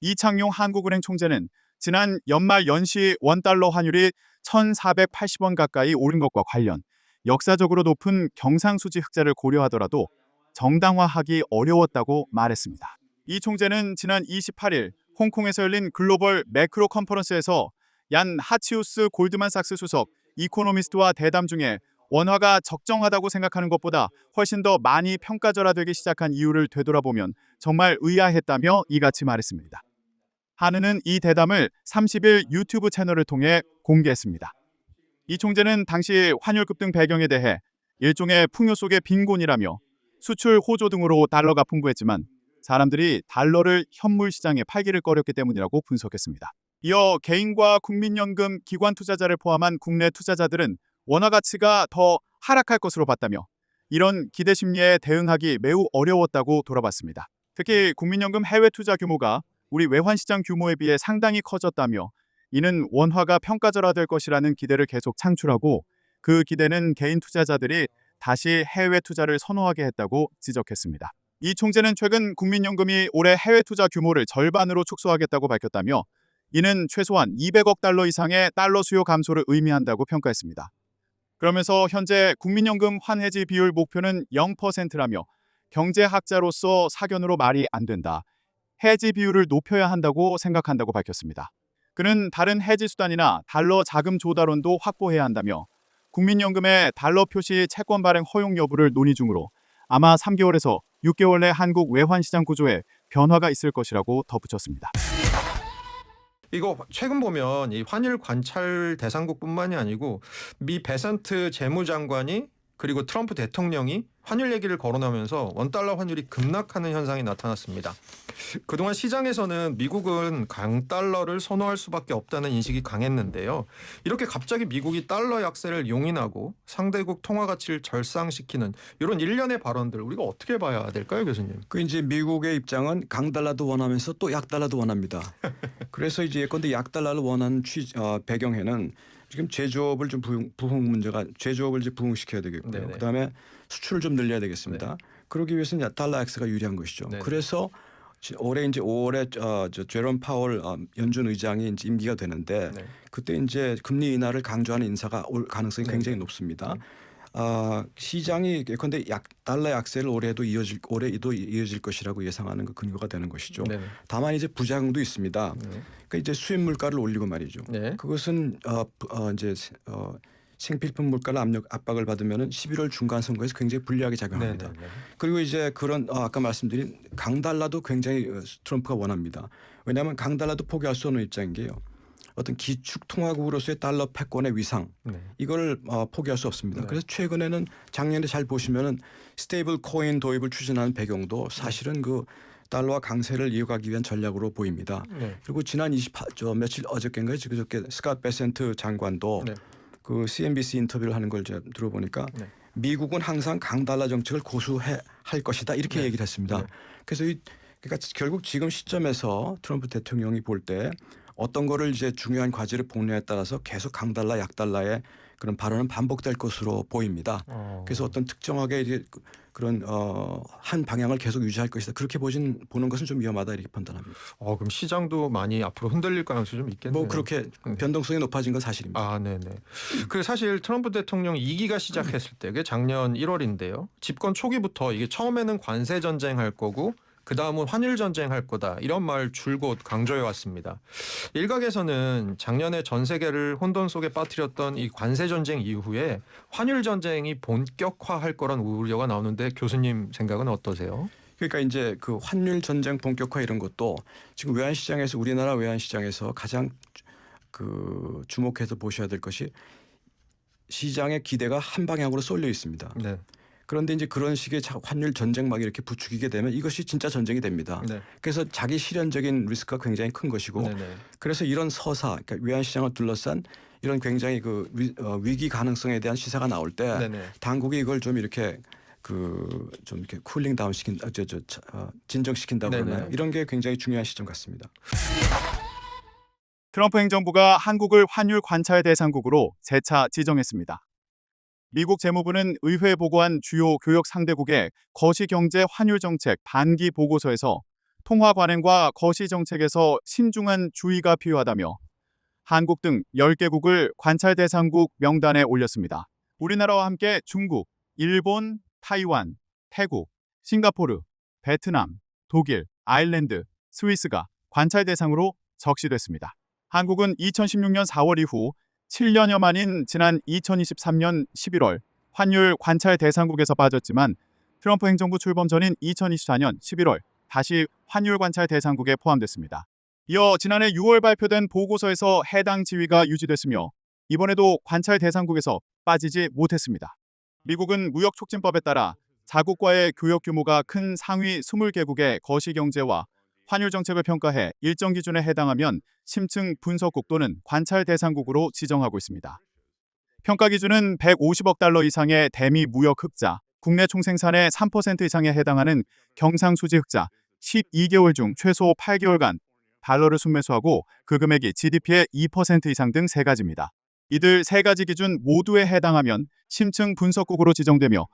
이창용 한국은행 총재는 지난 연말 연시 원달러 환율이 1,480원 가까이 오른 것과 관련 역사적으로 높은 경상수지 흑자를 고려하더라도 정당화하기 어려웠다고 말했습니다. 이 총재는 지난 28일 홍콩에서 열린 글로벌 매크로 컨퍼런스에서 얀 하치우스 골드만삭스 수석 이코노미스트와 대담 중에 원화가 적정하다고 생각하는 것보다 훨씬 더 많이 평가절하되기 시작한 이유를 되돌아보면 정말 의아했다며 이같이 말했습니다. 한은은 이 대담을 30일 유튜브 채널을 통해 공개했습니다. 이 총재는 당시 환율 급등 배경에 대해 일종의 풍요 속의 빈곤이라며 수출 호조 등으로 달러가 풍부했지만 사람들이 달러를 현물 시장에 팔기를 꺼렸기 때문이라고 분석했습니다. 이어 개인과 국민연금, 기관 투자자를 포함한 국내 투자자들은 원화 가치가 더 하락할 것으로 봤다며 이런 기대 심리에 대응하기 매우 어려웠다고 돌아봤습니다. 특히 국민연금 해외 투자 규모가 우리 외환시장 규모에 비해 상당히 커졌다며 이는 원화가 평가절하될 것이라는 기대를 계속 창출하고 그 기대는 개인 투자자들이 다시 해외 투자를 선호하게 했다고 지적했습니다. 이 총재는 최근 국민연금이 올해 해외 투자 규모를 절반으로 축소하겠다고 밝혔다며 이는 최소한 200억 달러 이상의 달러 수요 감소를 의미한다고 평가했습니다. 그러면서 현재 국민연금 환해지 비율 목표는 0%라며 경제학자로서 사견으로 말이 안 된다. 해지 비율을 높여야 한다고 생각한다고 밝혔습니다. 그는 다른 해지 수단이나 달러 자금 조달원도 확보해야 한다며 국민연금의 달러 표시 채권 발행 허용 여부를 논의 중으로 아마 3개월에서 6개월 내 한국 외환시장 구조에 변화가 있을 것이라고 덧붙였습니다. 이거 최근 보면 이 환율 관찰 대상국뿐만이 아니고 미 베센트 재무장관이 그리고 트럼프 대통령이 환율 얘기를 거론하면서 원달러 환율이 급락하는 현상이 나타났습니다. 그동안 시장에서는 미국은 강달러를 선호할 수밖에 없다는 인식이 강했는데요. 이렇게 갑자기 미국이 달러 약세를 용인하고 상대국 통화 가치를 절상시키는 이런 일련의 발언들 우리가 어떻게 봐야 될까요, 교수님? 그 이제 미국의 입장은 강달러도 원하면서 또 약달러도 원합니다. 그래서 이제 예컨대 약달러를 원하는 배경에는 지금 제조업을 좀 부흥 문제가 제조업을 이제 부흥시켜야 되겠고요. 네네. 그다음에 수출을 좀 늘려야 되겠습니다. 네. 그러기 위해서는 달러 액세가 유리한 것이죠. 네네. 그래서 올해 이제 5월에 제롬 파월 연준 의장이 이제 임기가 되는데 네. 그때 이제 금리 인하를 강조하는 인사가 올 가능성이 굉장히 높습니다. 시장이 예컨대 달러 약세를 올해도 이어질 것이라고 예상하는 그 근거가 되는 것이죠. 네네. 다만 이제 부작용도 있습니다. 네. 그러니까 이제 수입 물가를 올리고 말이죠. 네. 그것은 이제 생필품 물가를 압박을 받으면은 11월 중간 선거에서 굉장히 불리하게 작용합니다. 네네. 그리고 이제 그런 아까 말씀드린 강달러도 굉장히 트럼프가 원합니다. 왜냐하면 강달러도 포기할 수 없는 입장인 게요. 어떤 기축 통화국으로서의 달러 패권의 위상 네. 이걸 포기할 수 없습니다. 네. 그래서 최근에는 작년에 잘 보시면은 스테이블 코인 도입을 추진하는 배경도 사실은 그 달러와 강세를 이어가기 위한 전략으로 보입니다. 네. 그리고 지난 며칠 어저께인가요? 그저께 스캇 베센트 장관도 네. 그 CNBC 인터뷰를 하는 걸 제가 들어보니까 네. 미국은 항상 강달러 정책을 고수할 것이다 이렇게 네. 얘기를 했습니다. 네. 그래서 그러니까 결국 지금 시점에서 트럼프 대통령이 볼 때 어떤 거를 이제 중요한 과제를 복냐에 따라서 계속 강달러 약달러의 그런 발언은 반복될 것으로 보입니다. 그래서 어떤 특정하게 이제 그런 한 방향을 계속 유지할 것이다. 그렇게 보는 것은 좀 위험하다 이렇게 판단합니다. 그럼 시장도 많이 앞으로 흔들릴 가능성이 좀 있겠네요. 뭐 그렇게 변동성이 높아진 건 사실입니다. 네네. 그 사실 트럼프 대통령 2기가 시작했을 때 그게 작년 1월인데요. 집권 초기부터 이게 처음에는 관세 전쟁할 거고 그 다음은 환율 전쟁할 거다 이런 말 줄곧 강조해 왔습니다. 일각에서는 작년에 전 세계를 혼돈 속에 빠뜨렸던 이 관세 전쟁 이후에 환율 전쟁이 본격화할 거란 우려가 나오는데 교수님 생각은 어떠세요? 그러니까 이제 그 환율 전쟁 본격화 이런 것도 지금 외환시장에서 우리나라 외환시장에서 가장 그 주목해서 보셔야 될 것이 시장의 기대가 한 방향으로 쏠려 있습니다. 네. 그런데 이제 그런 식의 환율 전쟁 막 이렇게 부추기게 되면 이것이 진짜 전쟁이 됩니다. 네. 그래서 자기 실현적인 리스크가 굉장히 큰 것이고 네네. 그래서 이런 그러니까 외환시장을 둘러싼 이런 굉장히 그 위기 가능성에 대한 시사가 나올 때 네네. 당국이 이걸 좀 이렇게 좀 이렇게 쿨링 다운 진정시킨다고 그러나요? 네네. 이런 게 굉장히 중요한 시점 같습니다. 트럼프 행정부가 한국을 환율 관찰 대상국으로 재차 지정했습니다. 미국 재무부는 의회에 보고한 주요 교역 상대국의 거시경제 환율 정책 반기 보고서에서 통화 관행과 거시 정책에서 신중한 주의가 필요하다며 한국 등 10개국을 관찰 대상국 명단에 올렸습니다. 우리나라와 함께 중국, 일본, 타이완, 태국, 싱가포르, 베트남, 독일, 아일랜드, 스위스가 관찰 대상으로 적시됐습니다. 한국은 2016년 4월 이후 7년여 만인 지난 2023년 11월 환율 관찰 대상국에서 빠졌지만 트럼프 행정부 출범 전인 2024년 11월 다시 환율 관찰 대상국에 포함됐습니다. 이어 지난해 6월 발표된 보고서에서 해당 지위가 유지됐으며 이번에도 관찰 대상국에서 빠지지 못했습니다. 미국은 무역촉진법에 따라 자국과의 교역 규모가 큰 상위 20개국의 거시경제와 환율 정책을 평가해 일정 기준에 해당하면 심층 분석국 또는 관찰 대상국으로 지정하고 있습니다. 평가 기준은 150억 달러 이상의 대미 무역 흑자, 국내 총생산의 3% 이상에 해당하는 경상수지 흑자, 12개월 중 최소 8개월간 달러를 순매수하고 그 금액이 GDP의 2% 이상 등 3가지입니다. 이들 3가지 기준 모두에 해당하면 심층 분석국으로 지정되며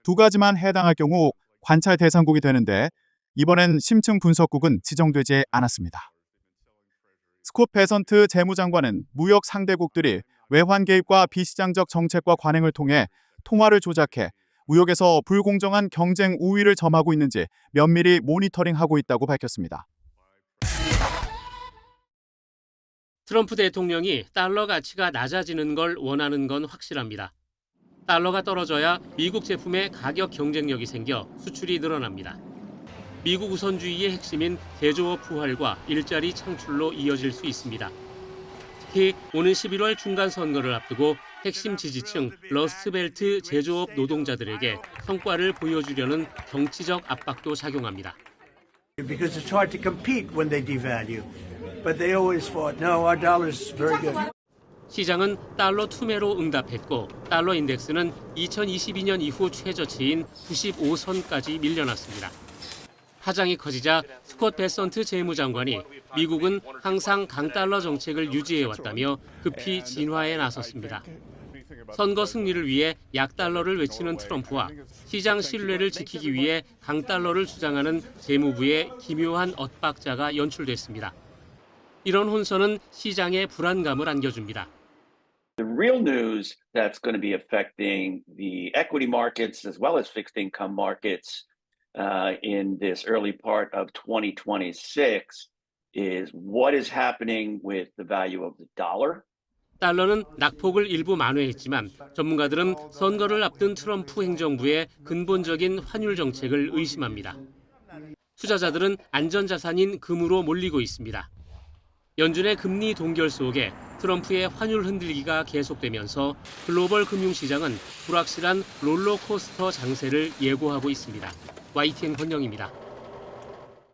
2가지만 해당할 경우 관찰 대상국이 되는데 이번엔 심층 분석국은 지정되지 않았습니다. 스콧 베선트 재무장관은 무역 상대국들이 외환 개입과 비시장적 정책과 관행을 통해 통화를 조작해 무역에서 불공정한 경쟁 우위를 점하고 있는지 면밀히 모니터링하고 있다고 밝혔습니다. 트럼프 대통령이 달러 가치가 낮아지는 걸 원하는 건 확실합니다. 달러가 떨어져야 미국 제품의 가격 경쟁력이 생겨 수출이 늘어납니다. 미국 우선주의의 핵심인 제조업 부활과 일자리 창출로 이어질 수 있습니다. 특히 오는 11월 중간 선거를 앞두고 핵심 지지층 러스트벨트 제조업 노동자들에게 성과를 보여주려는 정치적 압박도 작용합니다. Because it's hard to compete when they devalue. But they always fought, no, our dollar is very good. 시장은 달러 투매로 응답했고 달러 인덱스는 2022년 이후 최저치인 95선까지 밀려났습니다. 파장이 커지자 스콧 베선트 재무장관이 미국은 항상 강달러 정책을 유지해왔다며 급히 진화에 나섰습니다. 선거 승리를 위해 약달러를 외치는 트럼프와 시장 신뢰를 지키기 위해 강달러를 주장하는 재무부의 기묘한 엇박자가 연출됐습니다. 이런 혼선은 시장에 불안감을 안겨줍니다. The real news that's going to be affecting the equity markets as well as fixed income markets in this early part of 2026 is what is happening with the value of the dollar. 달러는 낙폭을 일부 만회했지만 전문가들은 선거를 앞둔 트럼프 행정부의 근본적인 환율 정책을 의심합니다. 투자자들은 안전자산인 금으로 몰리고 있습니다. 연준의 금리 동결 속에 트럼프의 환율 흔들기가 계속되면서 글로벌 금융시장은 불확실한 롤러코스터 장세를 예고하고 있습니다. YTN 권영입니다.